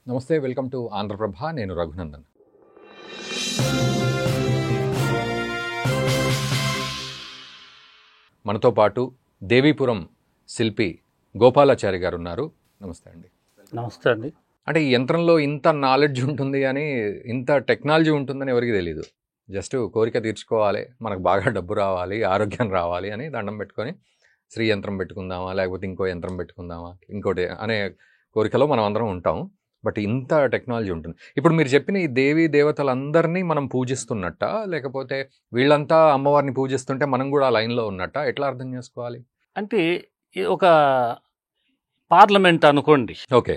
నమస్తే, welcome to Andhraprabha. నేను రఘునందన్. మనతో పాటు దేవీపురం శిల్పి గోపాలాచారి గారు ఉన్నారు. నమస్తే అండి. నమస్తే అండి. అంటే ఈ యంత్రంలో ఇంత నాలెడ్జ్ ఉంటుంది అని, ఇంత టెక్నాలజీ ఉంటుందని ఎవరికి తెలియదు. జస్ట్ కోరిక తీర్చుకోవాలి, మనకు బాగా డబ్బు రావాలి, ఆరోగ్యం రావాలి అని దండం పెట్టుకొని శ్రీ యంత్రం పెట్టుకుందామా, లేకపోతే ఇంకో యంత్రం పెట్టుకుందామా, ఇంకోటి అనే కోరికలో మనం అందరం ఉంటాం. బట్ ఇంత టెక్నాలజీ ఉంటుంది. ఇప్పుడు మీరు చెప్పిన ఈ దేవీ దేవతలందరినీ మనం పూజిస్తున్నట్ట, లేకపోతే వీళ్ళంతా అమ్మవారిని పూజిస్తుంటే మనం కూడా ఆ లైన్లో ఉన్నట్ట, ఎట్లా అర్థం చేసుకోవాలి? అంటే ఒక పార్లమెంట్ అనుకోండి. ఓకే.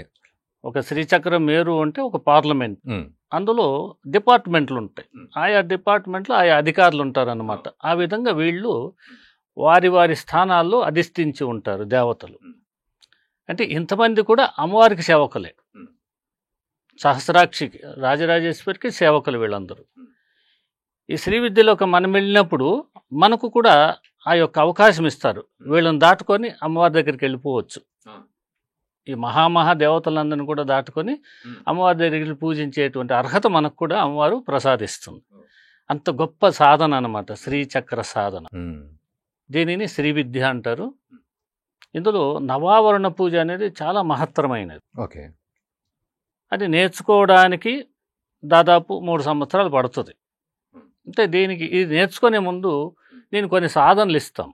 ఒక శ్రీచక్రం మేరు అంటే ఒక పార్లమెంట్. అందులో డిపార్ట్మెంట్లు ఉంటాయి. ఆయా డిపార్ట్మెంట్లో ఆయా అధికారులు ఉంటారన్నమాట. ఆ విధంగా వీళ్ళు వారి వారి స్థానాల్లో అధిష్ఠించి ఉంటారు దేవతలు. అంటే ఇంతమంది కూడా అమ్మవారికి సేవకులే. సహస్రాక్షికి, రాజరాజేశ్వరికి సేవకులు వీళ్ళందరూ. ఈ శ్రీ విద్యలోకి మనం వెళ్ళినప్పుడు మనకు కూడా ఆ యొక్క అవకాశం ఇస్తారు. వీళ్ళని దాటుకొని అమ్మవారి దగ్గరికి వెళ్ళిపోవచ్చు. ఈ మహామహా దేవతలందరినీ కూడా దాటుకొని అమ్మవారి దగ్గరికి పూజించేటువంటి అర్హత మనకు కూడా అమ్మవారు ప్రసాదిస్తుంది. అంత గొప్ప సాధన అన్నమాట శ్రీచక్ర సాధన. దీనిని శ్రీ విద్య అంటారు. ఇందులో నవావరణ పూజ అనేది చాలా మహత్తరమైనది. ఓకే. అది నేర్చుకోవడానికి దాదాపు 3 సంవత్సరాలు పడుతుంది. అంటే దీనికి ఇది నేర్చుకునే ముందు నేను కొన్ని సాధనలు ఇస్తాం.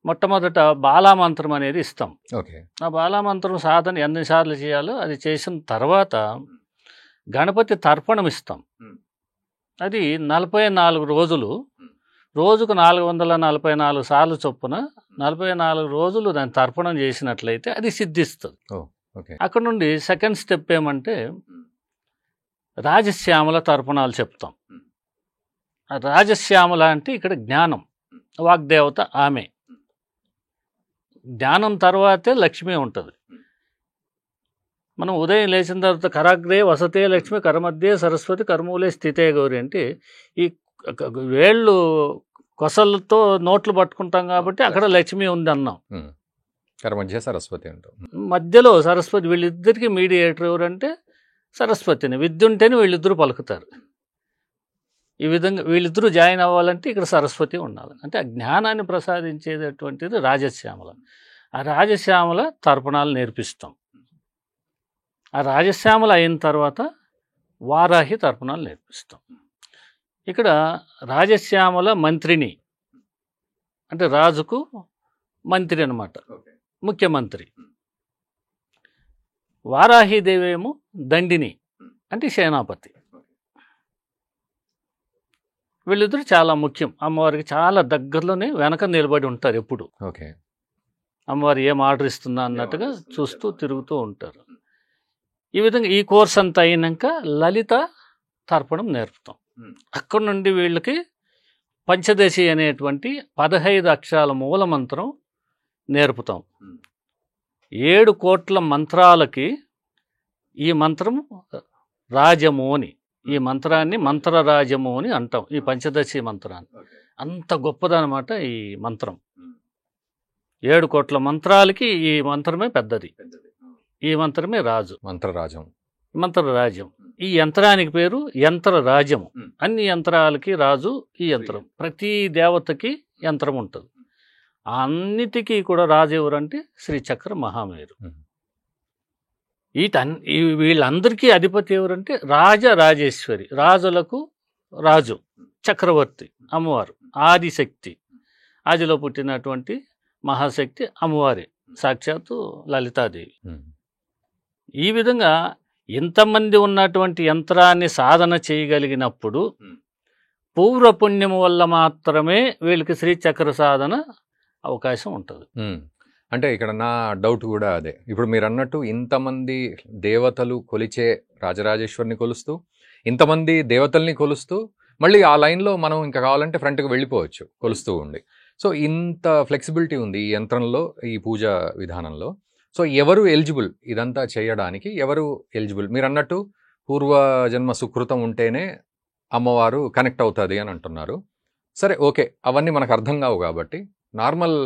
మొట్టమొదట బాలామంత్రం అనేది ఇస్తాం. ఓకే. ఆ బాలామంత్రం సాధన ఎన్నిసార్లు చేయాలో అది చేసిన తర్వాత గణపతి తర్పణం ఇస్తాం. అది 44 రోజులు, రోజుకు 444 సార్లు చొప్పున 44 రోజులు దాన్ని తర్పణం చేసినట్లయితే అది సిద్ధిస్తుంది. అక్కడ నుండి సెకండ్ స్టెప్ ఏమంటే రాజశ్యామల తర్పణాలు చెప్తాం. రాజశ్యామల అంటే ఇక్కడ జ్ఞానం, వాగ్దేవత ఆమె. జ్ఞానం తర్వాతే లక్ష్మి ఉంటుంది. మనం ఉదయం లేచిన తర్వాత కరాగ్రే వసతే లక్ష్మి, కరమధ్యే సరస్వతి, కర్మూలే స్థితే గౌరి అంటే ఈ వేళ్ళు కొసలతో నోట్లు పట్టుకుంటాం కాబట్టి అక్కడ లక్ష్మి ఉంది అన్నాం. కరమధ్య సరస్వతి అంటాం. మధ్యలో సరస్వతి. వీళ్ళిద్దరికి మీడియేటర్ ఎవరంటే సరస్వతిని. విద్య ఉంటేనే వీళ్ళిద్దరూ పలుకుతారు. ఈ విధంగా వీళ్ళిద్దరూ జాయిన్ అవ్వాలంటే ఇక్కడ సరస్వతి ఉండాలి. అంటే ఆ జ్ఞానాన్ని ప్రసాదించేటటువంటిది రాజశ్యామల. ఆ రాజశ్యామల తర్పణాలు నేర్పిస్తాం. ఆ రాజశ్యామల అయిన తర్వాత వారాహి తర్పణాలు నేర్పిస్తాం. ఇక్కడ రాజశ్యామల మంత్రిని అంటే రాజుకు మంత్రి అన్నమాట, ముఖ్యమంత్రి. వారాహిదేవి ఏమో దండిని అంటే సేనాపతి. వీళ్ళిద్దరూ చాలా ముఖ్యం. అమ్మవారికి చాలా దగ్గరలోనే వెనక నిలబడి ఉంటారు ఎప్పుడు. ఓకే. అమ్మవారు ఏం ఆర్డర్ ఇస్తుందా అన్నట్టుగా చూస్తూ తిరుగుతూ ఉంటారు. ఈ విధంగా ఈ కోర్స్ అంతా అయినాక లలిత తర్పణం నేర్పుతాం. అక్కడ నుండి వీళ్ళకి పంచదశి అనేటువంటి 15 అక్షరాల మూల మంత్రం నేర్పుతాం. 7 కోట్ల మంత్రాలకి ఈ మంత్రం రాజము అని, ఈ మంత్రాన్ని మంత్రరాజము అని అంటాం. ఈ పంచదశి మంత్రాన్ని అంత గొప్పదనమాట ఈ మంత్రం. 7 కోట్ల మంత్రాలకి ఈ మంత్రమే పెద్దది. ఈ మంత్రమే రాజు, మంత్రరాజ్యం. ఈ యంత్రానికి పేరు యంత్రరాజ్యము. అన్ని యంత్రాలకి రాజు ఈ యంత్రం. ప్రతి దేవతకి యంత్రం ఉంటుంది. అన్నిటికీ కూడా రాజు ఎవరంటే శ్రీచక్ర మహామేరు. వీళ్ళందరికీ అధిపతి ఎవరంటే రాజరాజేశ్వరి. రాజులకు రాజు, చక్రవర్తి అమ్మవారు, ఆదిశక్తి. ఆదిలో పుట్టినటువంటి మహాశక్తి అమ్మవారే, సాక్షాత్తు లలితాదేవి. ఈ విధంగా ఇంతమంది ఉన్నటువంటి యంత్రాన్ని సాధన చేయగలిగినప్పుడు పూర్వపుణ్యము వల్ల మాత్రమే వీళ్ళకి శ్రీచక్ర సాధన అవకాశం ఉంటుంది. అంటే ఇక్కడ నా డౌట్ కూడా అదే. ఇప్పుడు మీరు అన్నట్టు ఇంతమంది దేవతలు కొలిచే రాజరాజేశ్వరిని కొలుస్తూ, ఇంతమంది దేవతల్ని కొలుస్తూ, మళ్ళీ ఆ లైన్లో మనం ఇంకా కావాలంటే ఫ్రంట్కి వెళ్ళిపోవచ్చు కొలుస్తూ ఉండి. సో ఇంత ఫ్లెక్సిబిలిటీ ఉంది ఈ యంత్రంలో, ఈ పూజా విధానంలో. సో ఎవరు ఎలిజిబుల్ ఇదంతా చేయడానికి? ఎవరు ఎలిజిబుల్? మీరు అన్నట్టు పూర్వజన్మ సుకృతం ఉంటేనే అమ్మవారు కనెక్ట్ అవుతుంది అని అంటున్నారు. సరే, ఓకే, అవన్నీ మనకు అర్థం కావు కాబట్టి నార్మల్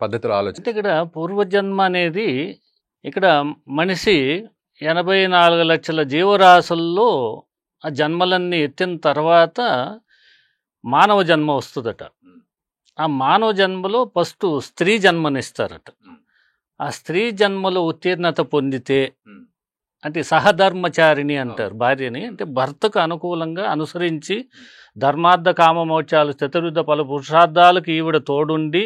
పద్ధతిలో ఆలోచన. ఇక్కడ పూర్వజన్మ అనేది ఇక్కడ మనిషి 84 లక్షల జీవరాశుల్లో ఆ జన్మలన్నీ ఎత్తిన తర్వాత మానవ జన్మ వస్తుందట. ఆ మానవ జన్మలో ఫస్ట్ స్త్రీ జన్మనిస్తారట. ఆ స్త్రీ జన్మలో ఉత్తీర్ణత పొందితే అంటే సహధర్మచారిణి అంటారు భార్యని. అంటే భర్తకు అనుకూలంగా అనుసరించి ధర్మార్థ కామ మోక్షాలు చతుర్విధ పలు పురుషార్థాలకు ఈవిడ తోడుండి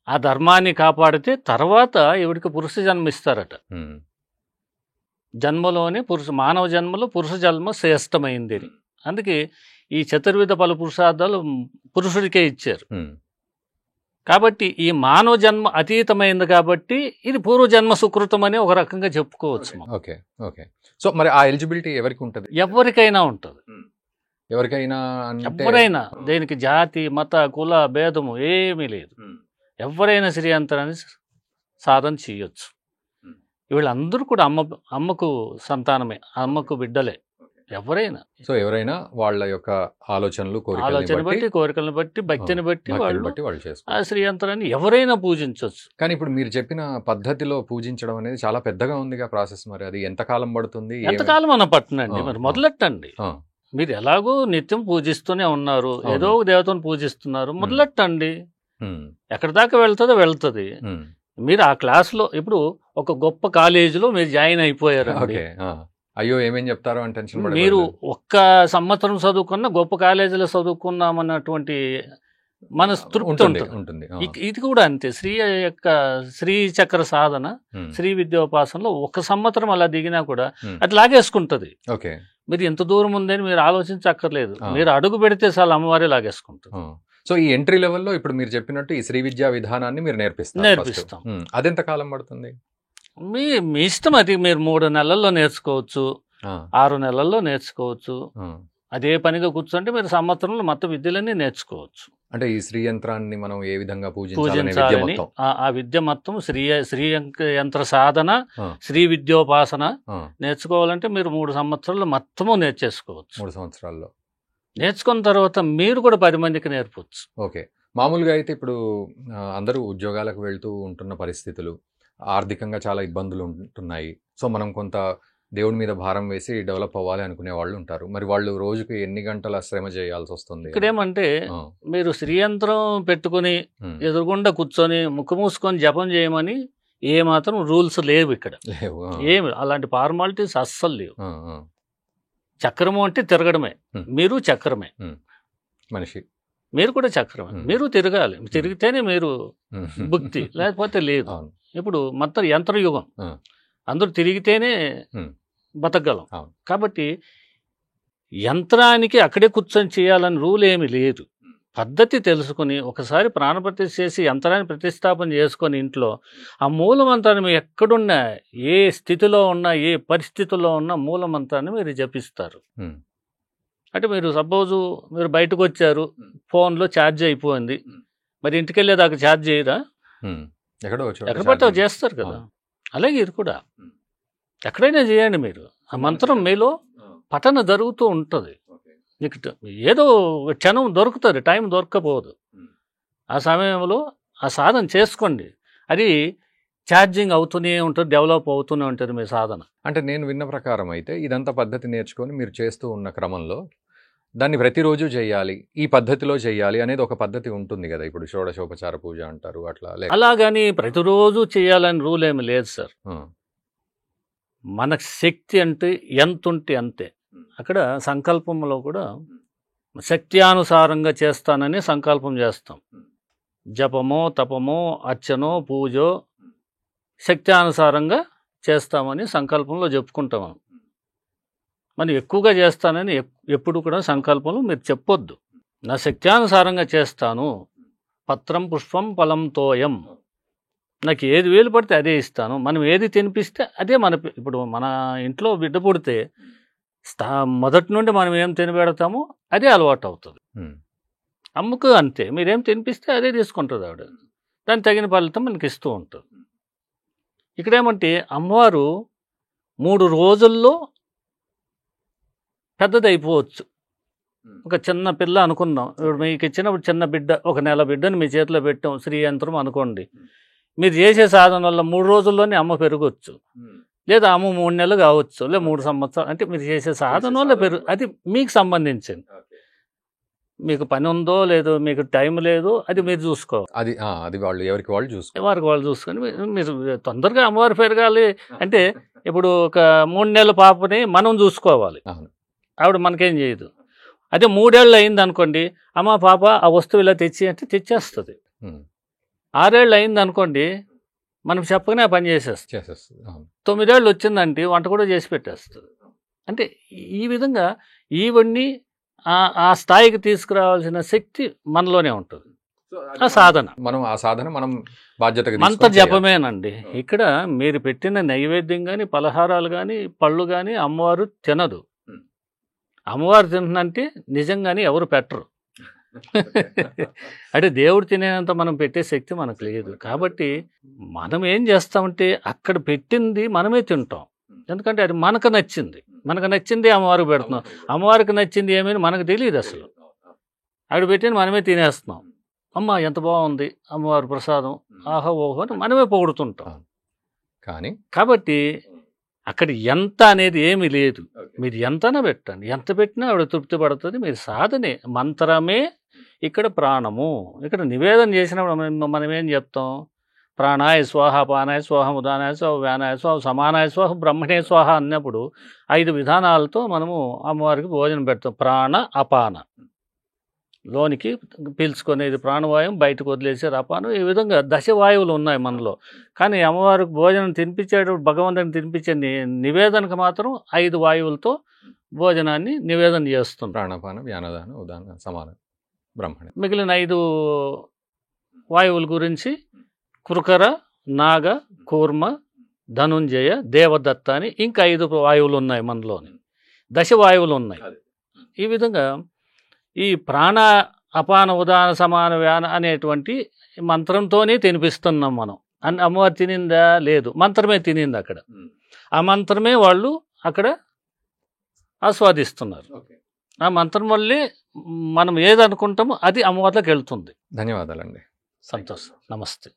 ఆ ధర్మాన్ని కాపాడితే తర్వాత ఈవిడికి పురుష జన్మ ఇస్తారట. జన్మలోనే మానవ జన్మలో పురుష జన్మ శ్రేష్టమైంది. అందుకే ఈ చతుర్విధ పలు పురుషార్థాలు పురుషుడికే ఇచ్చారు. కాబట్టి ఈ మానవ జన్మ అతీతమైంది కాబట్టి ఇది పూర్వజన్మ సుకృతం అని ఒక రకంగా చెప్పుకోవచ్చు. Okay okay. సో మరి ఆ ఎలిజిబిలిటీ ఎవరికి ఉంటుంది? ఎవరికైనా ఉంటుంది. ఎవరికైనా ఎవరైనా, దేనికి జాతి మత కుల భేదము ఏమీ లేదు. ఎవరైనా శ్రీయంత్రాన్ని సాధన చేయొచ్చు. వీళ్ళందరూ కూడా అమ్మకు సంతానమే, అమ్మకు బిడ్డలే ఎవరైనా. సో ఎవరైనా వాళ్ళ యొక్క ఆలోచన బట్టి కోరికలను బట్టి భక్తిని బట్టి వాళ్ళు చేసుకోవచ్చు. ఆ శ్రీయంత్రాన్ని ఎవరైనా పూజించవచ్చు. కానీ ఇప్పుడు మీరు చెప్పిన పద్ధతిలో పూజించడం అనేది చాలా పెద్దగా ఉందిగా ప్రాసెస్. మరి అది ఎంతకాలం పడుతుంది? ఎంతకాలం అన్న పట్టనండి. మరి మొదలెట్టండి. మీరు ఎలాగో నిత్యం పూజిస్తూనే ఉన్నారు, ఏదో ఒక దేవతను పూజిస్తున్నారు, మొదలెట్టండి. ఎక్కడి దాకా వెళ్తుంది. మీరు ఆ క్లాస్లో ఇప్పుడు ఒక గొప్ప కాలేజీలో మీరు జాయిన్ అయిపోయారు. అయ్యో ఏమేం చెప్తారో అని టెన్షన్ పడి మీరు ఒక్క సంవత్సరం చదువుకున్న గొప్ప కాలేజీలో చదువుకున్నామన్నటువంటి మనస్తృప్తి ఉంటుంది. ఇది కూడా అంతే. శ్రీ చక్ర సాధన, శ్రీ విద్యోపాసనలో ఒక సంవత్సరం అలా దిగినా కూడా అది లాగేసుకుంటది. మీరు ఎంత దూరం ఉందని మీరు ఆలోచించక్కర్లేదు. మీరు అడుగు పెడితే చాలు అమ్మవారే లాగేసుకుంటారు. సో ఈ ఎంట్రీ లెవెల్లో ఇప్పుడు మీరు చెప్పినట్టు ఈ శ్రీ విద్యా విధానాన్ని మీరు నేర్పిస్తాం. అదెంత కాలం పడుతుంది? మీ ఇష్టం. అది మీరు 3 నెలల్లో నేర్చుకోవచ్చు, 6 నెలల్లో నేర్చుకోవచ్చు. అదే పనిగా కూర్చుంటే మీరు సంవత్సరంలో మొత్తం విద్యలన్నీ నేర్చుకోవచ్చు. అంటే ఈ శ్రీ యంత్రాన్ని మనం ఏ విధంగా పూజించాలని ఆ విద్య మొత్తం శ్రీ యంత్ర సాధన, శ్రీ విద్యోపాసన నేర్చుకోవాలంటే మీరు 3 సంవత్సరాలు మొత్తము నేర్చేసుకోవచ్చు. 3 సంవత్సరాల్లో నేర్చుకున్న తర్వాత మీరు కూడా 10 మందికి నేర్పవచ్చు. ఓకే. మామూలుగా అయితే ఇప్పుడు అందరూ ఉద్యోగాలకు వెళ్తూ ఉంటున్న పరిస్థితులు, ఆర్థికంగా చాలా ఇబ్బందులు ఉంటున్నాయి. సో మనం కొంత దేవుడి మీద భారం వేసి డెవలప్ అవ్వాలి అనుకునే వాళ్ళు ఉంటారు. మరి వాళ్ళు రోజుకి ఎన్ని గంటల శ్రమ చేయాల్సి వస్తుంది? ఇక్కడ ఏమంటే మీరు శ్రీయంత్రం పెట్టుకుని ఎదురుగుండా కూర్చొని ముక్కు మూసుకొని జపం చేయమని ఏ మాత్రం రూల్స్ లేవు ఇక్కడ. ఏమి అలాంటి ఫార్మాలిటీస్ అస్సలు లేవు. చక్రము అంటే తిరగడమే. మీరు చక్రమే, మనిషి మీరు కూడా చక్రమే. మీరు తిరగాలి, తిరిగితేనే మీరు భుక్తి, లేకపోతే లేదు. ఇప్పుడు మొత్తం యంత్రయుగం, అందరూ తిరిగితేనే బతకగలం. కాబట్టి యంత్రానికి అక్కడే కూర్చొని చేయాలని రూల్ ఏమి లేదు. పద్ధతి తెలుసుకుని ఒకసారి ప్రాణప్రతిష్ఠ చేసి యంత్రాన్ని ప్రతిష్టాపన చేసుకొని ఇంట్లో ఆ మూలమంత్రాన్ని మీరు ఎక్కడున్నా, ఏ స్థితిలో ఉన్నా, ఏ పరిస్థితుల్లో ఉన్నా మూలమంత్రాన్ని మీరు జపిస్తారు. అంటే మీరు సపోజు మీరు బయటకు వచ్చారు, ఫోన్లో ఛార్జ్ అయిపోయింది, మరి ఇంటికి వెళ్ళేదాకా ఛార్జ్ చేయరా? ఎక్కడ పట్ట చేస్తారు కదా. అలాగే ఇది కూడా ఎక్కడైనా చేయండి. మీరు ఆ మంత్రం మీలో పఠన జరుగుతూ ఉంటుంది. మీకు ఏదో క్షణం దొరుకుతుంది, టైం దొరకపోదు. ఆ సమయంలో ఆ సాధన చేసుకోండి. అది ఛార్జింగ్ అవుతూనే ఉంటుంది, డెవలప్ అవుతూనే ఉంటుంది మీ సాధన. అంటే నేను విన్న ప్రకారం అయితే ఇదంతా పద్ధతి నేర్చుకొని మీరు చేస్తూ ఉన్న క్రమంలో దాన్ని ప్రతిరోజు చేయాలి, ఈ పద్ధతిలో చేయాలి అనేది ఒక పద్ధతి ఉంటుంది కదా. ఇప్పుడు షోడశోపచార పూజ అంటారు అట్లా. అలాగని ప్రతిరోజు చేయాలని రూల్ ఏమి లేదు సార్. మనకు శక్తి అంటే ఎంత ఉంటే అంతే. అక్కడ సంకల్పంలో కూడా శక్త్యానుసారంగా చేస్తానని సంకల్పం చేస్తాం. జపమో తపమో అర్చనో పూజో శక్త్యానుసారంగా చేస్తామని సంకల్పంలో చెప్పుకుంటాం. మనం ఎక్కువగా చేస్తానని ఎప్పుడు కూడా సంకల్పంలో మీరు చెప్పొద్దు. నా శక్త్యానుసారంగా చేస్తాను, పత్రం పుష్పం ఫలం తోయం, నాకు ఏది వేలు పడితే అదే ఇస్తాను. మనం ఏది తినిపిస్తే అదే ఇప్పుడు మన ఇంట్లో బిడ్డ పుడితే మొదటి నుండి మనం ఏం తినబెడతామో అదే అలవాటు అవుతుంది. అమ్మకు అంతే, మీరేం తినిపిస్తే అదే తీసుకుంటుంది ఆవిడ. దానికి తగిన ఫలితం మనకి ఇస్తూ ఉంటుంది. ఇక్కడేమంటే అమ్మవారు 3 రోజుల్లో పెద్దది అయిపోవచ్చు. ఒక చిన్న పిల్ల అనుకుందాం, ఇప్పుడు మీకు ఇచ్చినప్పుడు చిన్న బిడ్డ, ఒక నెల బిడ్డని మీ చేతిలో పెట్టాం శ్రీయంత్రం అనుకోండి. మీరు చేసే సాధన వల్ల 3 రోజుల్లోనే అమ్మ పెరగవచ్చు. లేదా అమ్మ 3 నెలలు కావచ్చు, లేదా 3 సంవత్సరాలు, అంటే మీరు చేసే సాధనలో అది మీకు సంబంధించింది. మీకు పని ఉందో లేదో, మీకు టైం లేదు, అది మీరు చూసుకోవాలి. అది వాళ్ళు ఎవరికి వాళ్ళు చూసుకోవాలి. వారికి వాళ్ళు చూసుకొని మీరు తొందరగా అమ్మవారు పెరగాలి అంటే ఇప్పుడు ఒక 3 నెలల పాపని మనం చూసుకోవాలి. ఆవిడ మనకేం చేయదు. అదే 3 ఏళ్ళు అయింది అనుకోండి, అమ్మ పాప ఆ వస్తువు ఇలా తెచ్చి అంటే తెచ్చేస్తుంది. 6 ఏళ్ళు అయింది అనుకోండి, మనం చెప్పగానే ఆ పని చేసేస్తుంది. 9 ఏళ్ళు వచ్చిందంటే వంట కూడా చేసి పెట్టేస్తుంది. అంటే ఈ విధంగా ఇవన్నీ ఆ స్థాయికి తీసుకురావాల్సిన శక్తి మనలోనే ఉంటుంది. ఆ సాధన మనం బాధ్యత మంత్ర జపమేనండి. ఇక్కడ మీరు పెట్టిన నైవేద్యం కానీ, పలహారాలు కానీ, పళ్ళు కానీ అమ్మవారు తినదు. అమ్మవారు తింటుందంటే నిజంగానే ఎవరు పెట్టరు. అంటే దేవుడు తినేంత మనం పెట్టే శక్తి మనకు లేదు. కాబట్టి మనం ఏం చేస్తామంటే అక్కడ పెట్టింది మనమే తింటాం. ఎందుకంటే అది మనకు నచ్చింది. మనకు నచ్చింది అమ్మవారికి పెడుతున్నాం. అమ్మవారికి నచ్చింది ఏమని మనకు తెలియదు అసలు. అక్కడ పెట్టింది మనమే తినేస్తున్నాం. అమ్మ ఎంత బాగుంది అమ్మవారి ప్రసాదం, ఆహో ఓహో అని మనమే పొగుడుతుంటాం. కాబట్టి అక్కడ ఎంత అనేది ఏమీ లేదు. మీరు ఎంతనా పెట్టండి, ఎంత పెట్టినా ఆవిడ తృప్తి పడుతుంది. మీరు సాధనే మంత్రమే ఇక్కడ ప్రాణము. ఇక్కడ నివేదన చేసినప్పుడు మనం ఏం చెప్తాం? ప్రాణాయ స్వాహ, పానాయ స్వాహ, ఉదానాయ స్వాహ, వ్యానాయ స్వాహ, సమానాయ స్వాహ, బ్రహ్మణే స్వాహ అన్నప్పుడు 5 విధానాలతో మనము అమ్మవారికి భోజనం పెడతాం. ప్రాణ అపాన, లోనికి పీల్చుకునేది ప్రాణవాయువు, బయటకు వదిలేసేది అపానం. ఈ విధంగా దశవాయువులు ఉన్నాయి మనలో. కానీ అమ్మవారికి భోజనం తినిపించేటప్పుడు భగవంతుని తినిపించే నివేదనకు మాత్రం 5 వాయువులతో భోజనాన్ని నివేదన చేస్తుంది. ప్రాణపాన, వ్యానదాన, ఉదాన, సమాన, బ్రహ్మణ. మిగిలిన 5 వాయువుల గురించి కృకర, నాగ, కూర్మ, ధనుంజయ, దేవదత్త అని ఇంకా 5 వాయువులు ఉన్నాయి మనలోని. దశవాయువులు ఉన్నాయి. ఈ విధంగా ఈ ప్రాణ అపాన ఉదాన సమాన వ్యాన అనేటువంటి మంత్రంతోనే తినిపిస్తున్నాం మనం. అమ్మవారు తినిందా? లేదు, మంత్రమే తినింది అక్కడ. ఆ మంత్రమే వాళ్ళు అక్కడ ఆస్వాదిస్తున్నారు. ఆ మంత్రం వల్లే మనం ఏదనుకుంటామో అది అమ్మవారిలోకి వెళ్తుంది. ధన్యవాదాలండి. సంతోషం. నమస్తే.